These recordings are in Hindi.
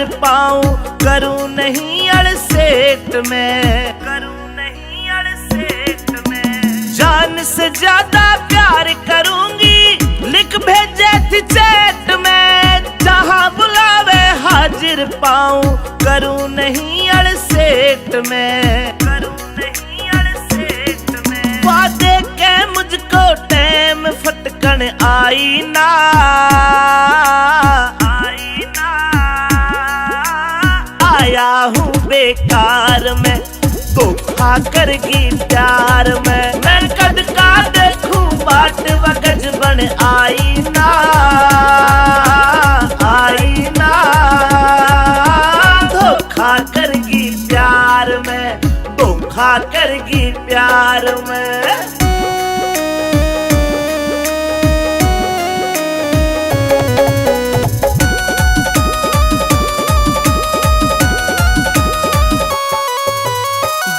हाजिर पाऊं, करूं नहीं अड़सेठ में, करूं नहीं अड़सेठ में। जान से ज्यादा प्यार करूंगी, लिख भेजे थी चैट में। जहां बुलावे हाजिर पाऊं, करूं नहीं अड़सेठ में, करूं नहीं अड़सेठ में। वादे के मुझको टाइम फटकन आई ना, आई ना। आया हूँ बेकार में, धोखा करगी प्यार में। मैं कद का देखूं बाट वगज बन आई ना, आई ना। धोखा करगी प्यार में, धोखा करगी प्यार में।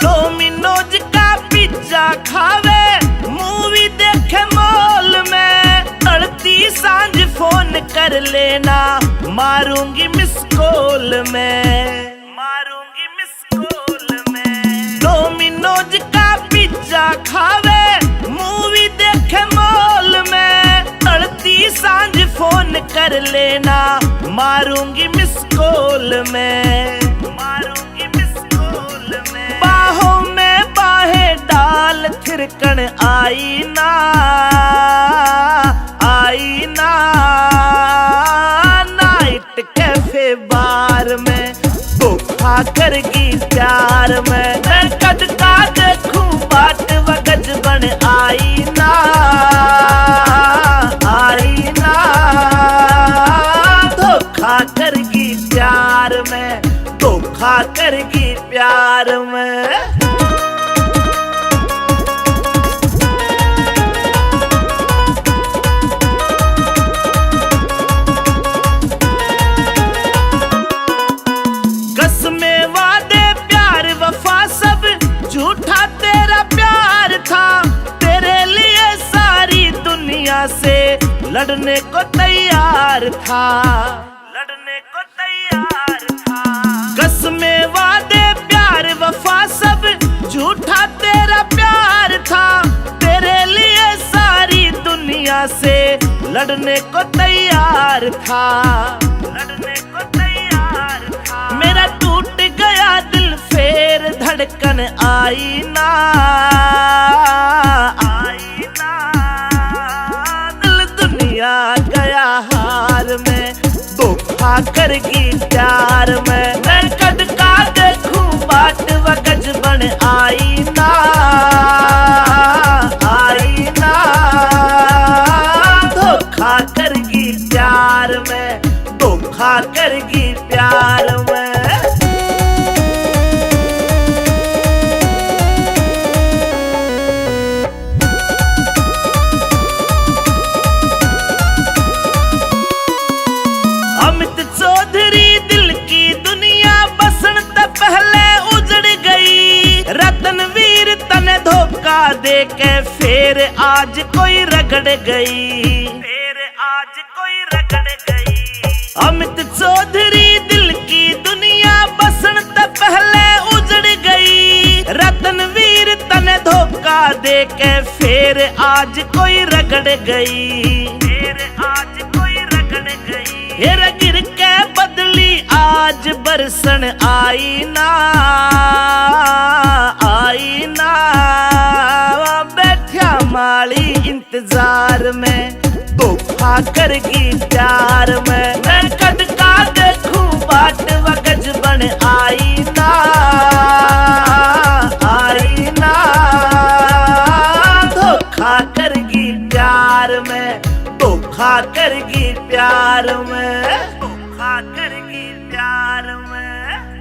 2 मिनोज का पिज्जा खावे, मूवी देखे मॉल में। अड़ती सांझ फोन कर लेना, मारूंगी मिस कॉल में, मारूंगी मिस कॉल में। 2 मिनोज का पिज्जा खावे, मूवी देखे मॉल में। अड़ती सांझ फोन कर लेना, मारूंगी मिस कॉल में, मारूंगी मिस कॉल में। बाहों में बाहें डाल थिरकन आई ना, आई ना। नाइट कैफे बार में, धोखा करगी प्यार में। मैं कद का देखूं बाट वगज बन आई ना, आई ना। धोखा करगी प्यार में, धोखा करगी प्यार में। कसमें वादे प्यार वफा सब झूठा तेरा प्यार था। तेरे लिए सारी दुनिया से लड़ने को तैयार था, लड़ने को तैयार था। कसमें वादे प्यार वफा सब झूठा तेरा प्यार था। तेरे लिए सारी दुनिया से लड़ने को तैयार था, लड़ने को तैयार था। मेरा टूट गया दिल फेर धड़कन आई ना, आई ना। दिल दुनिया गया हार में, धोखा करगी प्यार में। मैं कद का देखूं बाट वगज बन आई ना, आई ना। धोखा करगी प्यार में, धोखा करगी प्यार में। अमित चौधरी दिल की दुनिया बसन त पहले उजड़ गई। रतनवीर तने धोखा दे के फिर आज कोई रगड़ गई, फिर आज कोई रगड़ गई। अमित चौधरी दिल की दुनिया बसन त पहले उजड़ गई। रतनवीर तने धोखा दे के फिर आज कोई रगड़ गई, फिर आज कोई रगड़ गई। हेरा गिर के बदली आज बरसन आई ना, आई ना। बैठा माली इंतजार में, धोखा करगी प्यार में। मैं कद का देखूं बाट वगज बन आई ना, आई ना। धोखा करगी प्यार में, धोखा करगी प्यार में, धोखा करगी।